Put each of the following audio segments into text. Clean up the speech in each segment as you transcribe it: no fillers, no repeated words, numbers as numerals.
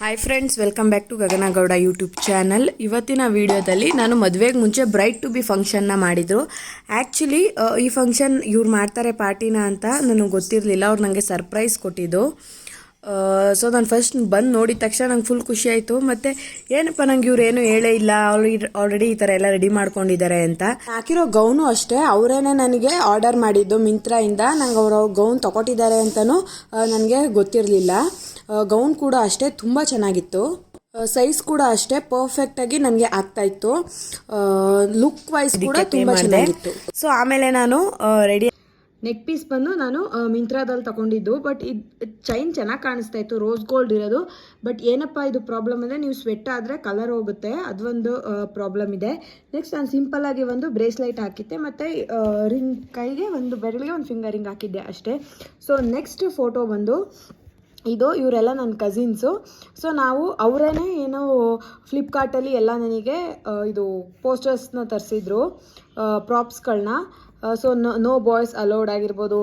Hi friends, welcome back to Gaganagowda YouTube channel. ಇವತ್ತಿನ ವಿಡಿಯೋದಲ್ಲಿ ನಾನು ಮದುವೆಗೆ ಮುಂಚೆ ಬ್ರೈಡ್ ಟು ಬಿ ಫಂಕ್ಷನ್ನ ಮಾಡಿದರು. ಆ್ಯಕ್ಚುಲಿ ಈ ಫಂಕ್ಷನ್ ಇವ್ರು ಮಾಡ್ತಾರೆ ಪಾರ್ಟಿನ ಅಂತ ನನಗೆ ಗೊತ್ತಿರಲಿಲ್ಲ. ಅವ್ರು ನನಗೆ ಸರ್ಪ್ರೈಸ್ ಕೊಟ್ಟಿದ್ದು. ಸೊ ನಾನು ಫಸ್ಟ್ ಬಂದು ನೋಡಿದ ತಕ್ಷಣ ನಂಗೆ ಫುಲ್ ಖುಷಿ ಆಯಿತು. ಮತ್ತು ಏನಪ್ಪ ನಂಗೆ ಇವ್ರು ಏನೂ ಹೇಳೇ ಇಲ್ಲ, ಆಲ್ರೆಡಿ ಈ ಥರ ಎಲ್ಲ ರೆಡಿ ಮಾಡ್ಕೊಂಡಿದ್ದಾರೆ ಅಂತ. ಹಾಕಿರೋ ಗೌನು ಅಷ್ಟೇ ಅವರೇನೆ ನನಗೆ ಆರ್ಡರ್ ಮಾಡಿದ್ದು ಮಿಂತ್ರಾಯಿಂದ. ನಂಗೆ ಅವರು ಗೌನ್ ತೊಗೊಟ್ಟಿದ್ದಾರೆ ಅಂತಲೂ ನನಗೆ ಗೊತ್ತಿರಲಿಲ್ಲ. ಗೌನ್ ಕೂಡ ಅಷ್ಟೇ ತುಂಬ ಚೆನ್ನಾಗಿತ್ತು. ಸೈಜ್ ಕೂಡ ಅಷ್ಟೇ ಪರ್ಫೆಕ್ಟಾಗಿ ನನಗೆ ಆಗ್ತಾಯಿತ್ತು. ಲುಕ್ ವೈಸ್ ಕೂಡ ತುಂಬ ಚೆನ್ನಾಗಿತ್ತು. ಸೊ ಆಮೇಲೆ ನಾನು ರೆಡಿ ನೆಕ್ ಪೀಸ್ ಬಂದು ನಾನು ಮಿಂತ್ರಾದಲ್ಲಿ ತಗೊಂಡಿದ್ದು. ಬಟ್ ಇದು ಚೈನ್ ಚೆನ್ನಾಗಿ ಕಾಣಿಸ್ತಾ ಇತ್ತು, ರೋಸ್ ಗೋಲ್ಡ್ ಇರೋದು. ಬಟ್ ಏನಪ್ಪ ಇದು ಪ್ರಾಬ್ಲಮ್ ಅಂದರೆ ನೀವು ಸ್ವೆಟ್ ಆದರೆ ಕಲರ್ ಹೋಗುತ್ತೆ, ಅದೊಂದು ಪ್ರಾಬ್ಲಮ್ ಇದೆ. ನೆಕ್ಸ್ಟ್ ನಾನು ಸಿಂಪಲ್ಲಾಗಿ ಒಂದು ಬ್ರೇಸ್ಲೈಟ್ ಹಾಕಿದ್ದೆ ಮತ್ತು ರಿಂಗ್, ಕೈಗೆ ಒಂದು ಬೆರಳಿಗೆ ಒಂದು ಫಿಂಗರ್ ರಿಂಗ್ ಹಾಕಿದ್ದೆ ಅಷ್ಟೇ. ಸೊ ನೆಕ್ಸ್ಟ್ ಫೋಟೋ ಬಂದು ಇದು, ಇವರೆಲ್ಲ ನನ್ನ ಕಸಿನ್ಸು. ಸೊ ನಾವು ಅವರೇನೆ ಏನೋ ಫ್ಲಿಪ್ಕಾರ್ಟಲ್ಲಿ ಎಲ್ಲ ನನಗೆ ಇದು ಪೋಸ್ಟರ್ಸ್ನ ತರಿಸಿದ್ರು, ಪ್ರಾಪ್ಸ್ಗಳನ್ನ. ಸೊ ನೋ ಬಾಯ್ಸ್ ಅಲೌಡ್ ಆಗಿರ್ಬೋದು,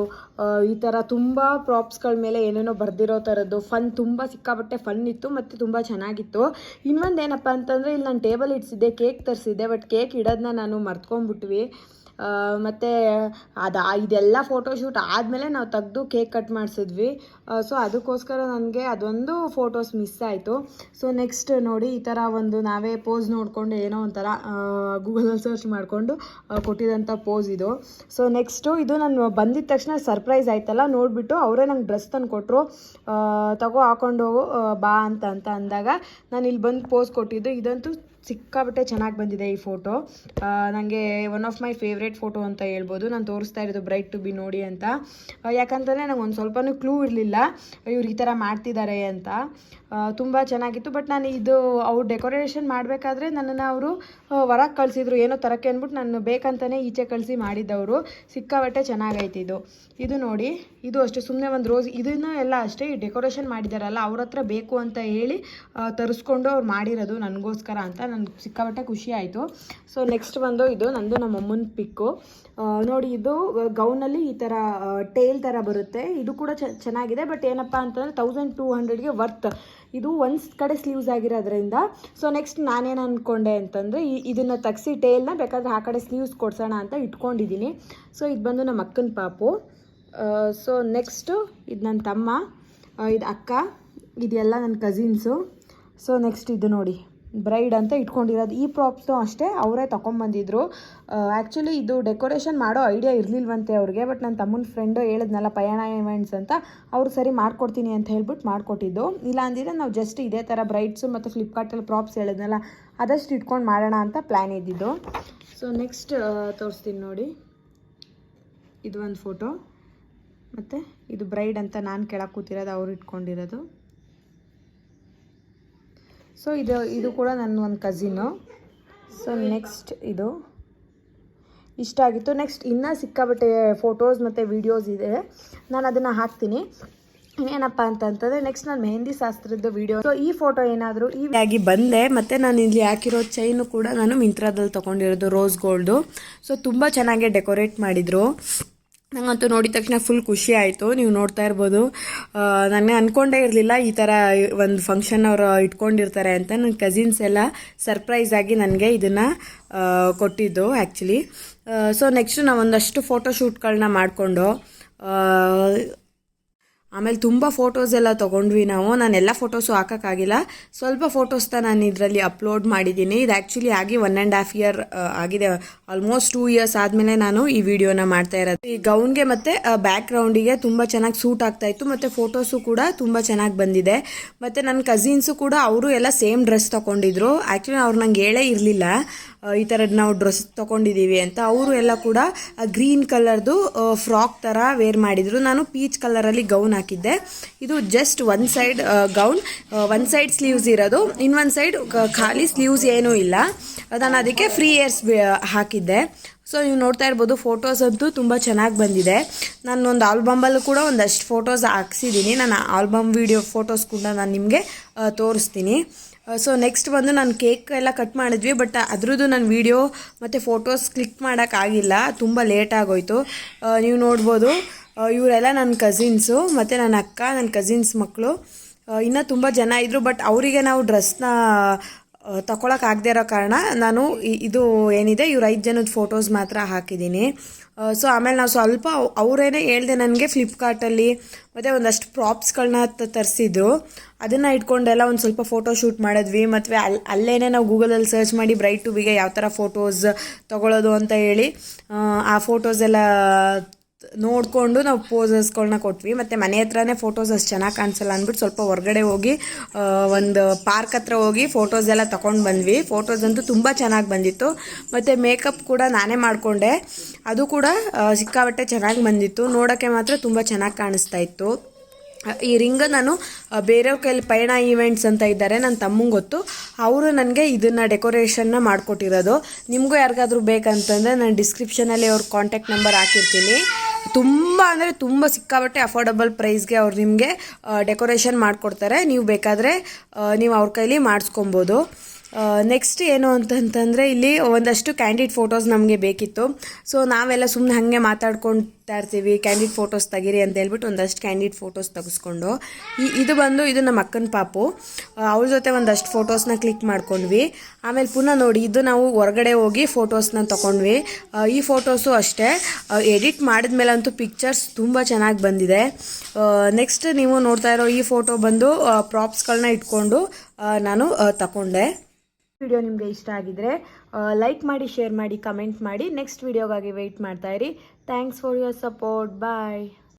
ಈ ಥರ ತುಂಬ ಪ್ರಾಪ್ಸ್ಗಳ ಮೇಲೆ ಏನೇನೋ ಬರೆದಿರೋ ಥರದ್ದು ಫನ್, ತುಂಬ ಸಿಕ್ಕಾಪಟ್ಟೆ ಫನ್ ಇತ್ತು ಮತ್ತು ತುಂಬ ಚೆನ್ನಾಗಿತ್ತು. ಇನ್ನೊಂದು ಏನಪ್ಪ ಅಂತಂದರೆ, ಇಲ್ಲಿ ನಾನು ಟೇಬಲ್ ಇಡ್ಸಿದ್ದೆ, ಕೇಕ್ ತರಿಸಿದ್ದೆ. ಬಟ್ ಕೇಕ್ ಇಡೋದನ್ನ ನಾನು ಮರ್ತ್ಕೊಂಡ್ಬಿಟ್ವಿ. ಮತ್ತು ಇದೆಲ್ಲ ಫೋಟೋಶೂಟ್ ಆದಮೇಲೆ ನಾವು ತೆಗೆದು ಕೇಕ್ ಕಟ್ ಮಾಡಿಸಿದ್ವಿ. ಸೊ ಅದಕ್ಕೋಸ್ಕರ ನನಗೆ ಅದೊಂದು ಫೋಟೋಸ್ ಮಿಸ್ ಆಯಿತು. ಸೊ ನೆಕ್ಸ್ಟ್ ನೋಡಿ, ಈ ಥರ ಒಂದು ನಾವೇ ಪೋಸ್ ನೋಡಿಕೊಂಡು ಏನೋ ಒಂಥರ ಗೂಗಲಲ್ಲಿ ಸರ್ಚ್ ಮಾಡಿಕೊಂಡು ಕೊಟ್ಟಿದ್ದಂಥ ಪೋಸ್ ಇದು. ಸೊ ನೆಕ್ಸ್ಟು ಇದು ನಾನು ಬಂದಿದ್ದ ತಕ್ಷಣ ಸರ್ಪ್ರೈಸ್ ಆಯ್ತಲ್ಲ, ನೋಡಿಬಿಟ್ಟು ಅವರೇ ನಂಗೆ ಡ್ರೆಸ್ ತಂದು ಕೊಟ್ಟರು. ಹಾಕೊಂಡು ಬಾ ಅಂತ ಅಂದಾಗ ನಾನು ಇಲ್ಲಿ ಬಂದು ಪೋಸ್ ಕೊಟ್ಟಿದ್ದು. ಇದಂತೂ ಸಿಕ್ಕಾಬಿಟ್ಟೆ ಚೆನ್ನಾಗಿ ಬಂದಿದೆ ಈ ಫೋಟೋ. ನನಗೆ one of my favourite photo ಅಂತ ಹೇಳ್ಬೋದು. ನಾನು ತೋರಿಸ್ತಾ ಇರೋದು ಬ್ರೈಡ್ ಟು ಬಿ ನೋಡಿ ಅಂತ. ಯಾಕಂತಂದರೆ ನಂಗೆ ಒಂದು ಸ್ವಲ್ಪನೂ ಕ್ಲೂ ಇರಲಿಲ್ಲ ಇವ್ರು ಈ ಥರ ಮಾಡ್ತಿದ್ದಾರೆ ಅಂತ. ತುಂಬ ಚೆನ್ನಾಗಿತ್ತು. ಬಟ್ ನಾನು ಇದು ಅವ್ರು ಡೆಕೋರೇಷನ್ ಮಾಡಬೇಕಾದ್ರೆ ನನ್ನನ್ನು ಅವರು ಹೊರಗೆ ಕಳಿಸಿದ್ರು ಏನೋ ತರಕ್ಕೆ ಅಂದ್ಬಿಟ್ಟು, ನಾನು ಬೇಕಂತಲೇ ಈಚೆ ಕಳಿಸಿ ಮಾಡಿದ್ದವರು. ಸಿಕ್ಕಾಬಟ್ಟೆ ಚೆನ್ನಾಗೈತೆ ಇದು. ಇದು ನೋಡಿ, ಇದು ಅಷ್ಟೇ ಸುಮ್ಮನೆ ಒಂದು ರೋಸ್, ಇದನ್ನು ಎಲ್ಲ ಅಷ್ಟೇ ಈ ಡೆಕೋರೇಷನ್ ಮಾಡಿದಾರಲ್ಲ ಅವ್ರ ಹತ್ರ ಬೇಕು ಅಂತ ಹೇಳಿ ತರಿಸ್ಕೊಂಡು ಅವ್ರು ಮಾಡಿರೋದು ನನಗೋಸ್ಕರ ಅಂತ. ನನಗೆ ಸಿಕ್ಕಾಬಟ್ಟೆ ಖುಷಿ ಆಯಿತು. ಸೊ ನೆಕ್ಸ್ಟ್ ಬಂದು ಇದು ನಂದು ನಮ್ಮ ಅಮ್ಮನ ಪಿಕ್ಕು ನೋಡಿ. ಇದು ಗೌನಲ್ಲಿ ಈ ಥರ ಟೇಲ್ ಥರ ಬರುತ್ತೆ. ಇದು ಕೂಡ ಚೆನ್ನಾಗಿದೆ. ಬಟ್ ಏನಪ್ಪ ಅಂತಂದರೆ 1200ಗೆ ವರ್ತ್. ಇದು ಒಂದು ಕಡೆ ಸ್ಲೀವ್ಸ್ ಆಗಿರೋದ್ರಿಂದ. ಸೊ ನೆಕ್ಸ್ಟ್ ನಾನೇನು ಅಂದ್ಕೊಂಡೆ ಅಂತಂದರೆ, ಇದನ್ನು ತೆಗ್ಸಿ ಟೇಲ್ನ ಬೇಕಾದರೆ ಆ ಕಡೆ ಸ್ಲೀವ್ಸ್ ಕೊಡ್ಸೋಣ ಅಂತ ಇಟ್ಕೊಂಡಿದ್ದೀನಿ. ಸೊ ಇದು ಬಂದು ನಮ್ಮ ಅಕ್ಕನ ಪಾಪು. ಸೊ ನೆಕ್ಸ್ಟು ಇದು ನನ್ನ ತಮ್ಮ, ಇದು ಅಕ್ಕ, ಇದೆಲ್ಲ ನನ್ನ ಕಸಿನ್ಸು. ಸೊ ನೆಕ್ಸ್ಟ್ ಇದು ನೋಡಿ, ಬ್ರೈಡ್ ಅಂತ ಇಟ್ಕೊಂಡಿರೋದು. ಈ ಪ್ರಾಪ್ಸು ಅಷ್ಟೇ ಅವರೇ ತೊಗೊಂಬಂದಿದ್ರು. ಆ್ಯಕ್ಚುಲಿ ಇದು ಡೆಕೋರೇಷನ್ ಮಾಡೋ ಐಡಿಯಾ ಇರಲಿಲ್ವಂತೆ ಅವ್ರಿಗೆ. ಬಟ್ ನನ್ನ ತಮ್ಮನ ಫ್ರೆಂಡು ಹೇಳಿದ್ನಲ್ಲ ಪಯಣ ಇವೆಂಟ್ಸ್ ಅಂತ, ಅವರು ಸರಿ ಮಾಡ್ಕೊಡ್ತೀನಿ ಅಂತ ಹೇಳ್ಬಿಟ್ಟು ಮಾಡಿಕೊಟ್ಟಿದ್ದು. ಇಲ್ಲ ಅಂದಿದ್ರೆ ನಾವು ಜಸ್ಟ್ ಇದೇ ಥರ ಬ್ರೈಡ್ಸು ಮತ್ತು ಫ್ಲಿಪ್ಕಾರ್ಟಲ್ಲಿ ಪ್ರಾಪ್ಸ್ ಹೇಳಿದ್ನಲ್ಲ ಅದಷ್ಟು ಇಟ್ಕೊಂಡು ಮಾಡೋಣ ಅಂತ ಪ್ಲ್ಯಾನ್ ಇದ್ದಿದ್ದು. ಸೊ ನೆಕ್ಸ್ಟ್ ತೋರಿಸ್ತೀನಿ ನೋಡಿ, ಇದು ಒಂದು ಫೋಟೋ. ಮತ್ತು ಇದು ಬ್ರೈಡ್ ಅಂತ ನಾನು ಕೆಳಗೆ ಕೂತಿರೋದು, ಅವ್ರು ಇಟ್ಕೊಂಡಿರೋದು. ಸೊ ಇದು ಕೂಡ ನನ್ನ ಒಂದು ಕಸಿನ್ನು. ಸೊ ನೆಕ್ಸ್ಟ್ ಇದು ಇಷ್ಟ ಆಗಿತ್ತು. ನೆಕ್ಸ್ಟ್ ಇನ್ನೂ ಸಿಕ್ಕಾಬಟ್ಟೆ ಫೋಟೋಸ್ ಮತ್ತು ವೀಡಿಯೋಸ್ ಇದೆ, ನಾನು ಅದನ್ನು ಹಾಕ್ತೀನಿ. ಏನಪ್ಪ ಅಂತಂತಂದರೆ ನೆಕ್ಸ್ಟ್ ನಾನು ಮೆಹಂದಿ ಶಾಸ್ತ್ರದ ವೀಡಿಯೋ. ಸೊ ಈ ಫೋಟೋ ಏನಾದರೂ ಈ ಆಗಿ ಬಂದೆ. ಮತ್ತು ನಾನು ಇಲ್ಲಿ ಹಾಕಿರೋ ಚೈನು ಕೂಡ ನಾನು ಮಿಂತ್ರಾದಲ್ಲಿ ತೊಗೊಂಡಿರೋದು, ರೋಸ್ ಗೋಲ್ಡು. ಸೊ ತುಂಬ ಚೆನ್ನಾಗಿ ಡೆಕೋರೇಟ್ ಮಾಡಿದರು. ನಂಗಂತೂ ನೋಡಿದ ತಕ್ಷಣ ಫುಲ್ ಖುಷಿ ಆಯಿತು. ನೀವು ನೋಡ್ತಾ ಇರ್ಬೋದು, ನನಗೆ ಅಂದ್ಕೊಂಡೇ ಇರಲಿಲ್ಲ ಈ ಥರ ಒಂದು ಫಂಕ್ಷನ್ ಅವರು ಇಟ್ಕೊಂಡಿರ್ತಾರೆ ಅಂತ. ನನ್ನ ಕಸಿನ್ಸ್ ಎಲ್ಲ ಸರ್ಪ್ರೈಸ್ ಆಗಿ ನನಗೆ ಇದನ್ನು ಕೊಟ್ಟಿದ್ದು ಆ್ಯಕ್ಚುಲಿ. ಸೊ ನೆಕ್ಸ್ಟು ನಾವು ಒಂದಷ್ಟು ಫೋಟೋಶೂಟ್ಗಳನ್ನ ಮಾಡಿಕೊಂಡು ಆಮೇಲೆ ತುಂಬ ಫೋಟೋಸ್ ಎಲ್ಲ ತೊಗೊಂಡ್ವಿ ನಾವು. ನಾನೆಲ್ಲ ಫೋಟೋಸು ಹಾಕೋಕ್ಕಾಗಿಲ್ಲ, ಸ್ವಲ್ಪ ಫೋಟೋಸ್ನ ನಾನು ಇದರಲ್ಲಿ ಅಪ್ಲೋಡ್ ಮಾಡಿದ್ದೀನಿ. ಇದು ಆ್ಯಕ್ಚುಲಿ ಆಗಿ 1.5 ಇಯರ್ ಆಗಿದೆ, ಆಲ್ಮೋಸ್ಟ್ 2 ಇಯರ್ಸ್ ಆದಮೇಲೆ ನಾನು ಈ ವಿಡಿಯೋನ ಮಾಡ್ತಾ ಇರೋದು. ಈ ಗೌನ್ಗೆ ಮತ್ತು ಬ್ಯಾಕ್ ಗ್ರೌಂಡಿಗೆ ತುಂಬ ಚೆನ್ನಾಗಿ ಸೂಟ್ ಆಗ್ತಾಯಿತ್ತು. ಮತ್ತು ಫೋಟೋಸು ಕೂಡ ತುಂಬ ಚೆನ್ನಾಗಿ ಬಂದಿದೆ. ಮತ್ತು ನನ್ನ ಕಸಿನ್ಸು ಕೂಡ ಅವರು ಎಲ್ಲ ಸೇಮ್ ಡ್ರೆಸ್ ತೊಗೊಂಡಿದ್ರು. ಆ್ಯಕ್ಚುಲಿ ಅವ್ರು ನಂಗೆ ಹೇಳೇ ಇರಲಿಲ್ಲ ಈ ಥರದ್ದು ನಾವು ಡ್ರೆಸ್ ತೊಗೊಂಡಿದ್ದೀವಿ ಅಂತ. ಅವರು ಎಲ್ಲ ಕೂಡ ಗ್ರೀನ್ ಕಲರ್ದು ಫ್ರಾಕ್ ಥರ ವೇರ್ ಮಾಡಿದರು. ನಾನು ಪೀಚ್ ಕಲರಲ್ಲಿ ಗೌನ್ ಹಾಕಿದ್ದೆ. ಇದು ಜಸ್ಟ್ ಒಂದು ಸೈಡ್ ಗೌನ್, ಒಂದು ಸೈಡ್ ಸ್ಲೀವ್ಸ್ ಇರೋದು, ಇನ್ನೊಂದು ಸೈಡ್ ಖಾಲಿ ಸ್ಲೀವ್ಸ್ ಏನೂ ಇಲ್ಲ. ನಾನು ಅದಕ್ಕೆ ಫ್ರೀ ಏರ್ಸ್ ಹಾಕಿದ್ದೆ. ಸೊ ನೀವು ನೋಡ್ತಾ ಇರ್ಬೋದು, ಫೋಟೋಸ್ ಅಂತೂ ತುಂಬ ಚೆನ್ನಾಗಿ ಬಂದಿದೆ. ನಾನು ಒಂದು ಆಲ್ಬಮಲ್ಲೂ ಕೂಡ ಒಂದಷ್ಟು ಫೋಟೋಸ್ ಹಾಕ್ಸಿದ್ದೀನಿ. ನಾನು ಆಲ್ಬಮ್ ವೀಡಿಯೋ ಫೋಟೋಸ್ ಕೂಡ ನಾನು ನಿಮಗೆ ತೋರಿಸ್ತೀನಿ. ಸೊ ನೆಕ್ಸ್ಟ್ ಬಂದು ನಾನು ಕೇಕ್ ಎಲ್ಲ ಕಟ್ ಮಾಡಿದ್ವಿ. ಬಟ್ ಅದ್ರದ್ದು ನಾನು ವೀಡಿಯೋ ಮತ್ತು ಫೋಟೋಸ್ ಕ್ಲಿಕ್ ಮಾಡೋಕ್ಕಾಗಿಲ್ಲ, ತುಂಬ ಲೇಟ್ ಆಗೋಯ್ತು. ನೀವು ನೋಡ್ಬೋದು, ಇವರೆಲ್ಲ ನನ್ನ ಕಸಿನ್ಸು ಮತ್ತು ನನ್ನ ಅಕ್ಕ, ನನ್ನ ಕಸಿನ್ಸ್ ಮಕ್ಕಳು. ಇನ್ನೂ ತುಂಬ ಜನ ಇದ್ದರು. ಬಟ್ ಅವರಿಗೆ ನಾವು ಡ್ರೆಸ್ನ ತಗೊಳಕ್ಕಾಗದೇ ಇರೋ ಕಾರಣ ನಾನು ಇದು ಏನಿದೆ ಇವ್ರು 5 ಜನದ ಫೋಟೋಸ್ ಮಾತ್ರ ಹಾಕಿದ್ದೀನಿ. ಸೊ ಆಮೇಲೆ ನಾವು ಸ್ವಲ್ಪ ಅವರೇನೆ ಹೇಳ್ದೆ ನನಗೆ ಫ್ಲಿಪ್ಕಾರ್ಟಲ್ಲಿ ಮತ್ತು ಒಂದಷ್ಟು ಪ್ರಾಪ್ಸ್ಗಳನ್ನ ತರಿಸಿದ್ರು. ಅದನ್ನು ಇಟ್ಕೊಂಡೆಲ್ಲ ಒಂದು ಸ್ವಲ್ಪ ಫೋಟೋ ಶೂಟ್ ಮಾಡಿದ್ವಿ. ಮತ್ತು ಅಲ್ಲೇ ನಾವು ಗೂಗಲಲ್ಲಿ ಸರ್ಚ್ ಮಾಡಿ ಬ್ರೈಟ್ ಟು ಬಿಗೆ ಯಾವ ಥರ ಫೋಟೋಸ್ ತೊಗೊಳೋದು ಅಂತ ಹೇಳಿ ಆ ಫೋಟೋಸ್ ಎಲ್ಲ ನೋಡಿಕೊಂಡು ನಾವು ಪೋಸಸ್ಗಳನ್ನ ಕೊಟ್ವಿ. ಮತ್ತು ಮನೆ ಹತ್ರನೇ ಫೋಟೋಸ್ ಅಷ್ಟು ಚೆನ್ನಾಗಿ ಕಾಣಿಸಲ್ಲ ಅಂದ್ಬಿಟ್ಟು ಸ್ವಲ್ಪ ಹೊರಗಡೆ ಹೋಗಿ ಒಂದು ಪಾರ್ಕ್ ಹತ್ರ ಹೋಗಿ ಫೋಟೋಸ್ ಎಲ್ಲ ತೊಗೊಂಡು ಬಂದ್ವಿ. ಫೋಟೋಸ್ ಅಂತೂ ತುಂಬ ಚೆನ್ನಾಗಿ ಬಂದಿತ್ತು. ಮತ್ತು ಮೇಕಪ್ ಕೂಡ ನಾನೇ ಮಾಡಿಕೊಂಡೆ, ಅದು ಕೂಡ ಸಿಕ್ಕಾಪಟ್ಟೆ ಚೆನ್ನಾಗಿ ಬಂದಿತ್ತು. ನೋಡೋಕ್ಕೆ ಮಾತ್ರ ತುಂಬ ಚೆನ್ನಾಗಿ ಕಾಣಿಸ್ತಾ ಇತ್ತು. ಈ ರಿಂಗ್ ನಾನು ಬೇರೆಯವ್ರ ಕೈಲಿ ಪಯಣ ಈವೆಂಟ್ಸ್ ಅಂತ ಇದ್ದಾರೆ, ನನ್ನ ತಮ್ಮಂಗೆ ಗೊತ್ತು, ಅವರು ನನಗೆ ಇದನ್ನು ಡೆಕೋರೇಷನ್ನ ಮಾಡಿಕೊಟ್ಟಿರೋದು. ನಿಮಗೂ ಯಾರಿಗಾದ್ರೂ ಬೇಕಂತಂದರೆ ನಾನು ಡಿಸ್ಕ್ರಿಪ್ಷನಲ್ಲಿ ಅವ್ರ ಕಾಂಟ್ಯಾಕ್ಟ್ ನಂಬರ್ ಹಾಕಿರ್ತೀನಿ. ತುಂಬ ಅಂದರೆ ತುಂಬ ಸಿಕ್ಕಾಬಟ್ಟೆ ಅಫೋರ್ಡಬಲ್ ಪ್ರೈಸ್ಗೆ ಅವ್ರು ನಿಮಗೆ ಡೆಕೋರೇಷನ್ ಮಾಡಿಕೊಡ್ತಾರೆ. ನೀವು ಬೇಕಾದರೆ ನೀವು ಅವ್ರ ಕೈಲಿ ಮಾಡಿಸ್ಕೊಬೋದು. ನೆಕ್ಸ್ಟ್ ಏನು ಅಂತಂತಂದರೆ ಇಲ್ಲಿ ಒಂದಷ್ಟು ಕ್ಯಾಂಡಿಡ್ ಫೋಟೋಸ್ ನಮಗೆ ಬೇಕಿತ್ತು. ಸೊ ನಾವೆಲ್ಲ ಸುಮ್ಮನೆ ಹಾಗೆ ಮಾತಾಡ್ಕೊಳ್ತಾ ಇರ್ತೀವಿ, ಕ್ಯಾಂಡಿಡ್ ಫೋಟೋಸ್ ತೆಗೀರಿ ಅಂತ ಹೇಳ್ಬಿಟ್ಟು ಒಂದಷ್ಟು ಕ್ಯಾಂಡಿಡ್ ಫೋಟೋಸ್ ತೆಗೆಸ್ಕೊಂಡು ಇದು ನಮ್ಮ ಅಕ್ಕನ ಪಾಪು, ಅವ್ರ ಜೊತೆ ಒಂದಷ್ಟು ಫೋಟೋಸ್ನ ಕ್ಲಿಕ್ ಮಾಡ್ಕೊಂಡ್ವಿ. ಆಮೇಲೆ ಪುನಃ ನೋಡಿ, ಇದು ನಾವು ಹೊರಗಡೆ ಹೋಗಿ ಫೋಟೋಸ್ನ ತೊಗೊಂಡ್ವಿ. ಈ ಫೋಟೋಸು ಅಷ್ಟೇ ಎಡಿಟ್ ಮಾಡಿದ್ಮೇಲೆ ಅಂತೂ ಪಿಕ್ಚರ್ಸ್ ತುಂಬ ಚೆನ್ನಾಗಿ ಬಂದಿದೆ. ನೆಕ್ಸ್ಟ್ ನೀವು ನೋಡ್ತಾ ಇರೋ ಈ ಫೋಟೋ ಬಂದು ಪ್ರಾಪ್ಸ್ಗಳನ್ನ ಇಟ್ಕೊಂಡು ನಾನು ತಗೊಂಡೆ. ವಿಡಿಯೋ ನಿಮಗೆ ಇಷ್ಟ ಆಗಿದ್ರೆ ಲೈಕ್ ಮಾಡಿ, ಶೇರ್ ಮಾಡಿ, ಕಮೆಂಟ್ ಮಾಡಿ. ನೆಕ್ಸ್ಟ್ ವಿಡಿಯೋಗಾಗಿ ವೆಯ್ಟ್ ಮಾಡ್ತಾ ಇರಿ. Thanks for your support. Bye.